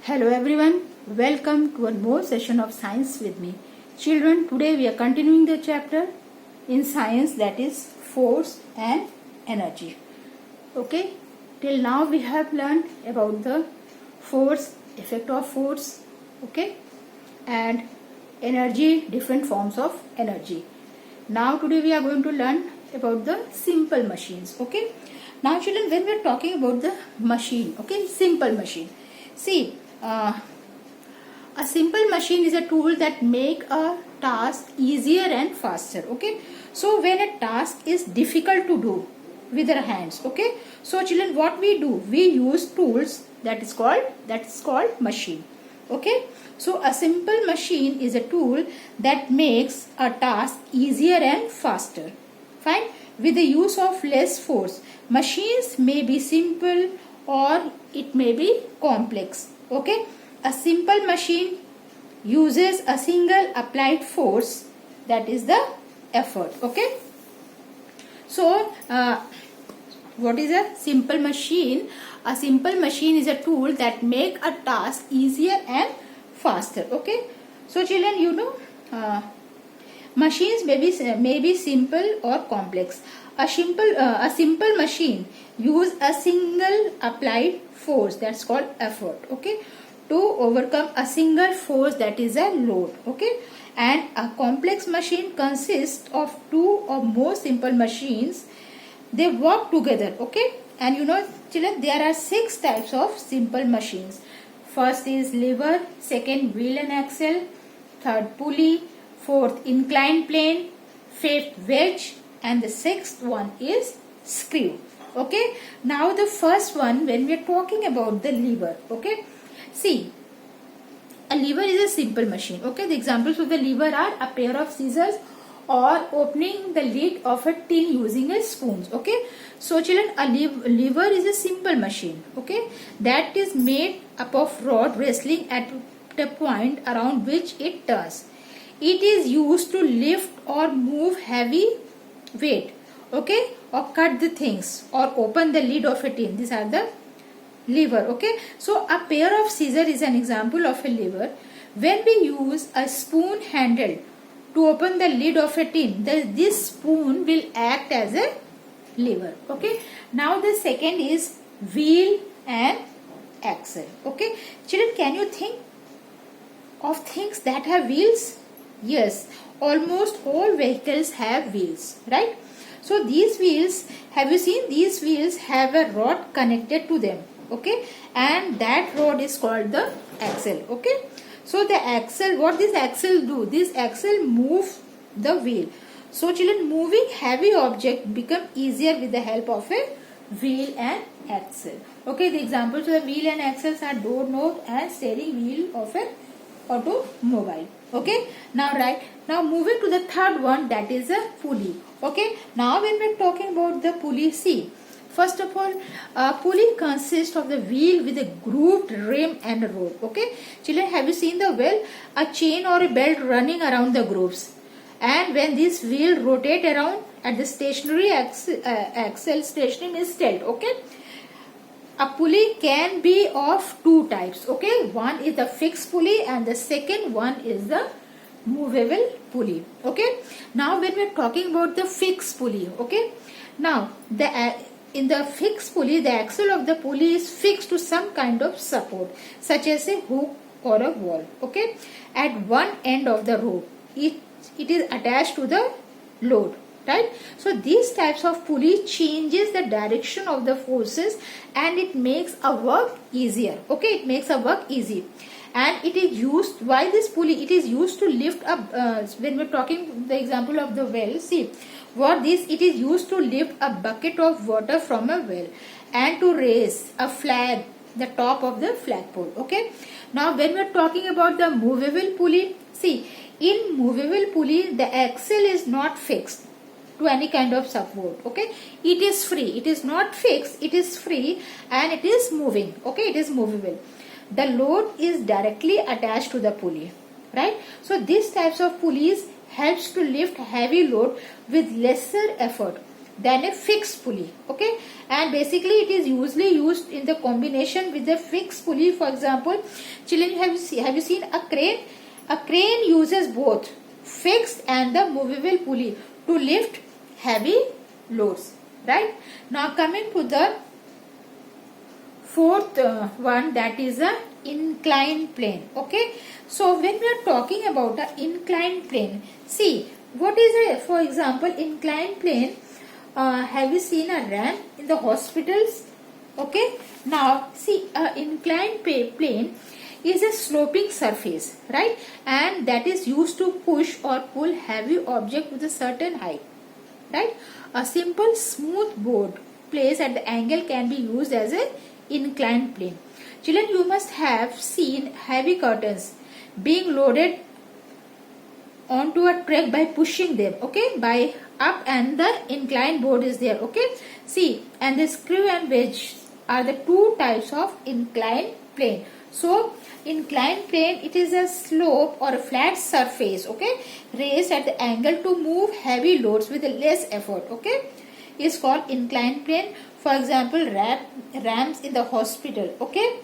Hello everyone, welcome to one more session of science with me. Children, today we are continuing the chapter in science, that is force and energy. Okay, till now we have learned about the force, effect of force, okay, and energy, different forms of energy. Now today we are going to learn about the simple machines. Okay, now children, when we are talking about the machine, okay, simple machine, see, a simple machine is a tool that make a task easier and faster. Okay, so when a task is difficult to do with our hands, okay, so children, what we do, we use tools that is called machine. Okay, so a simple machine is a tool that makes a task easier and faster. Fine, with the use of less force. Machines may be simple or it may be complex. Okay, a simple machine uses a single applied force, that is the effort. Okay, so what is a simple machine? A simple machine is a tool that make a task easier and faster. Okay, so children, machines may be simple or complex. A simple machine use a single applied force, that's called effort, okay, to overcome a single force, that is a load. Okay, and a complex machine consists of two or more simple machines. They work together. Okay, and children, there are 6 types of simple machines. First is lever, second wheel and axle, third pulley, fourth inclined plane, fifth wedge, and the 6th one is screw. Okay, now the first one, when we are talking about the lever, okay, see, a lever is a simple machine. Okay, the examples of the lever are a pair of scissors or opening the lid of a tin using a spoon. Okay, so children, a lever is a simple machine, okay, that is made up of rod resting at the point around which it turns. It is used to lift or move heavy weight, okay, or cut the things or open the lid of a tin. These are the lever. Okay, so a pair of scissors is an example of a lever. When we use a spoon handle to open the lid of a tin, this spoon will act as a lever. Okay, now the second is wheel and axle. Okay, children, can you think of things that have wheels? Yes, almost all vehicles have wheels, right? So these wheels, have you seen, these wheels have a rod connected to them, okay, and that rod is called the axle. Okay, so the axle, what this axle do? This axle move the wheel. So children, moving heavy object become easier with the help of a wheel and axle. Okay, the examples of the wheel and axles are door knob and steering wheel of an automobile. Okay, now moving to the third one, that is a pulley. Okay, now when we are talking about the pulley, see, first of all, a pulley consists of the wheel with a grooved rim and a rope. Okay, children, have you seen the wheel? A chain or a belt running around the grooves, and when this wheel rotate around at the stationary axle, stationary means tilt. Okay, a pulley can be of 2 types. Okay, one is the fixed pulley and the second one is the movable pulley. Okay, now when we are talking about the fixed pulley, okay, now in the fixed pulley, the axle of the pulley is fixed to some kind of support, such as a hook or a wall. Okay, at one end of the rope, it is attached to the load. Right? So these types of pulley changes the direction of the forces and it makes a work easier. Okay, it makes a work easy. And it is used, why this pulley? It is used to lift up, when we are talking the example of the well, see, what this, it is used to lift a bucket of water from a well and to raise a flag, the top of the flagpole. Okay, now when we are talking about the movable pulley, see, in movable pulley, the axle is not fixed to any kind of support. Okay, it is free, it is not fixed, it is free and it is moving. Okay, it is movable. The load is directly attached to the pulley, right? So these types of pulleys helps to lift heavy load with lesser effort. than a fixed pulley. Okay, and basically it is usually used in the combination with the fixed pulley. For example, children, have you seen a crane? A crane uses both fixed and the movable pulley to lift heavy loads, right? Now coming to the fourth one, that is a inclined plane. Okay, so when we are talking about the inclined plane, see what is a, for example, inclined plane. Have you seen a ramp in the hospitals? Okay, now see, a inclined plane is a sloping surface, right, and that is used to push or pull heavy object with a certain height, right? A simple smooth board placed at the angle can be used as a inclined plane. Children, you must have seen heavy curtains being loaded onto a truck by pushing them, okay, by up, and the inclined board is there. Okay, see, and the screw and wedge are the two types of inclined plane. So inclined plane, it is a slope or a flat surface, okay, raised at the angle to move heavy loads with less effort. Okay, is called inclined plane. For example, ramps in the hospital. Okay,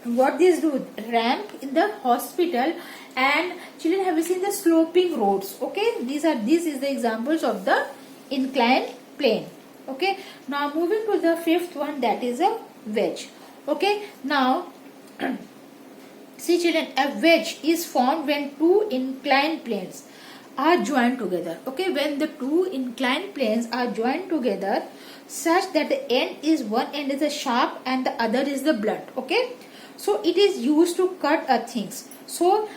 what these do, ramp in the hospital. And children, have you seen the sloping roads? Okay, this is the examples of the inclined plane. Okay, now moving to the fifth one, that is a wedge. Okay, now see children, a wedge is formed when two inclined planes are joined together. Okay, when the two inclined planes are joined together such that the end is, one end is a sharp and the other is the blunt. Okay, so it is used to cut things. So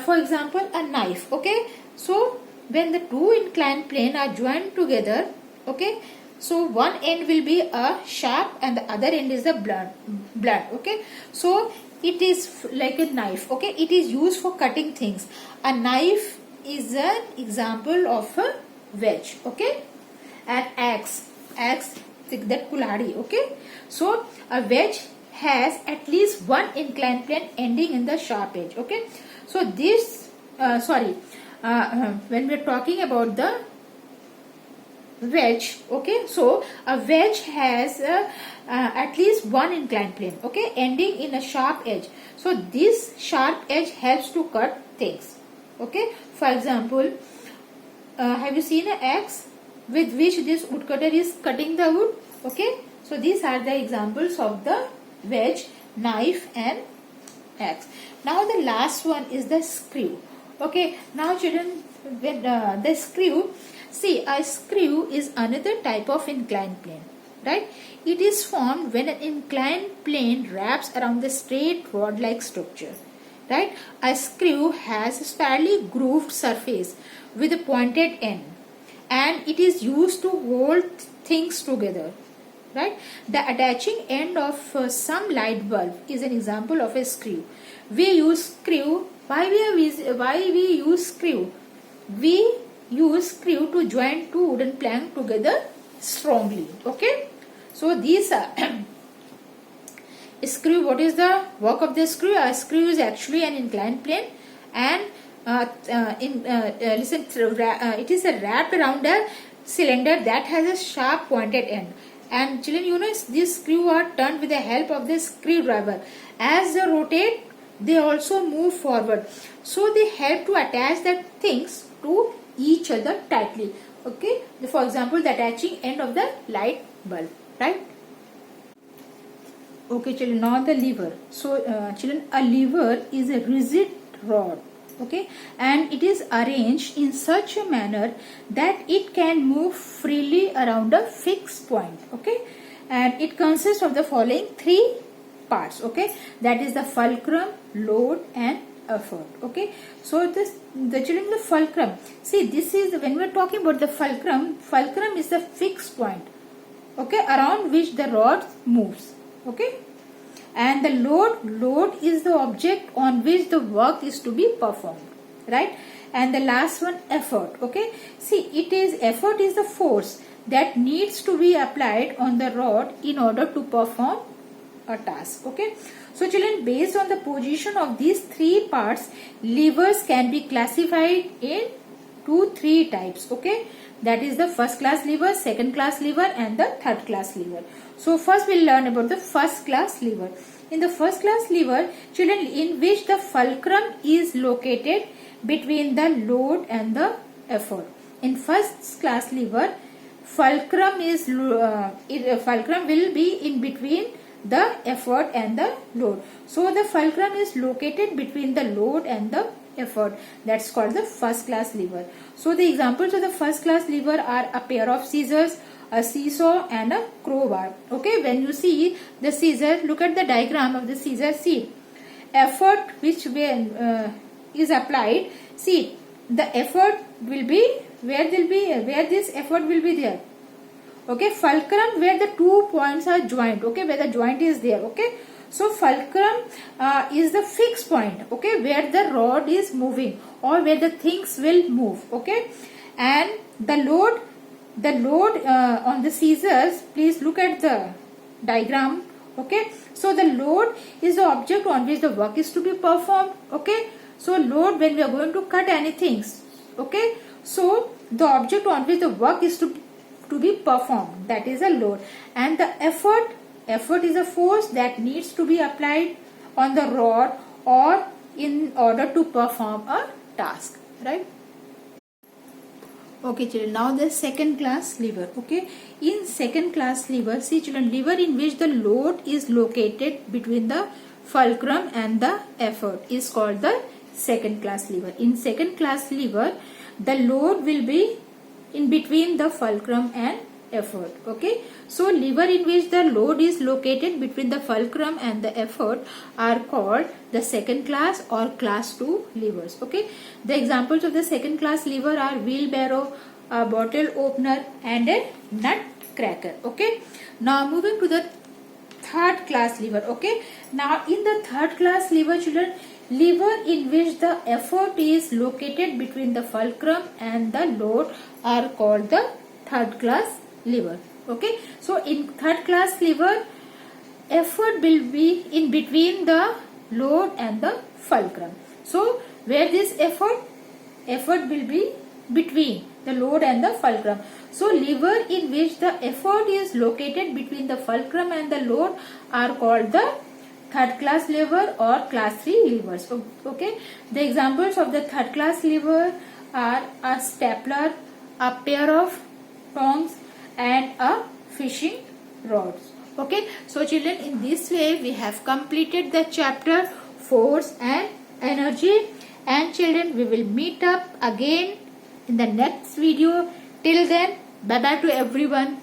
for example, a knife. Okay, so when the two inclined plane are joined together, okay, so one end will be a sharp and the other end is the blunt. Okay, so it is like a knife. Okay, it is used for cutting things. A knife is an example of a wedge. Okay, an axe, that kulhadi. Okay, so a wedge has at least one inclined plane ending in the sharp edge. Okay, so this when we are talking about the wedge, okay, so a wedge has at least one inclined plane, okay, ending in a sharp edge. So this sharp edge helps to cut things. Okay, for example, have you seen an axe with which this woodcutter is cutting the wood? Okay, so these are the examples of the wedge, knife and axe. Now the last one is the screw. Okay, now children, when the screw, see, a screw is another type of inclined plane, right? It is formed when an inclined plane wraps around the straight rod-like structure, right? A screw has a spirally grooved surface with a pointed end, and it is used to hold things together, right? The attaching end of some light bulb is an example of a screw. We use screw. Why we use screw? We use screw to join two wooden planks together strongly. Okay, so these are screw. What is the work of the screw? A screw is actually an inclined plane, and it is wrapped around a cylinder that has a sharp pointed end. And children, you know, these screws are turned with the help of the screwdriver. As they rotate, they also move forward. So they help to attach the things to each other tightly. Okay, for example, the attaching end of the light bulb, right? Okay, children, now the lever. So children, a lever is a rigid rod, okay, and it is arranged in such a manner that it can move freely around a fixed point. Okay, and it consists of the following three parts. Okay, that is the fulcrum, load and effort. Okay, so the children, the fulcrum, see, this is when we are talking about the fulcrum is the fixed point, okay, around which the rod moves. Okay, and the load is the object on which the work is to be performed, right? And the last one, effort. Okay, see, effort is the force that needs to be applied on the rod in order to perform a task. Okay, so children, based on the position of these three parts, levers can be classified in to three types. Okay, that is the first class lever, second class lever, and the third class lever. So first we'll learn about the first class lever. In the first class lever, children, in which the fulcrum is located between the load and the effort. In first class lever, fulcrum will be in between the effort and the load. So the fulcrum is located between the load and the effort. That's called the first class lever. So the examples of the first class lever are a pair of scissors, a seesaw, and a crowbar. Okay, when you see the scissors, look at the diagram of the scissors. See, effort which is applied. See, the effort will be where this effort will be there. Okay, fulcrum where the 2 points are joined. Okay, where the joint is there. Okay, so fulcrum is the fixed point. Okay, where the rod is moving or where the things will move. Okay, and the load on the scissors, please look at the diagram. Okay, so the load is the object on which the work is to be performed. Okay, so load, when we are going to cut anything. Okay, so the object on which the work is to be performed, that is a load. And the effort is a force that needs to be applied on the rod or in order to perform a task, right? Okay children, now the second class lever. Okay, in second class lever, see children, lever in which the load is located between the fulcrum and the effort is called the second class lever. In second class lever, the load will be in between the fulcrum and effort. Okay, so lever in which the load is located between the fulcrum and the effort are called the second class or class 2 levers. Okay, the examples of the second class lever are wheelbarrow, a bottle opener, and a nut cracker. Okay, now moving to the third class lever. Okay, now in the third class lever, children, lever in which the effort is located between the fulcrum and the load are called the third class lever. Okay, so in third class lever, effort will be in between the load and the fulcrum. So where this effort will be between the load and the fulcrum. So lever in which the effort is located between the fulcrum and the load are called the third class lever or class 3 levers. Okay, the examples of the third class lever are a stapler, a pair of tongs, and a fishing rods. Okay, so children, in this way we have completed the chapter force and energy. And children, we will meet up again in the next video. Till then, bye bye to everyone.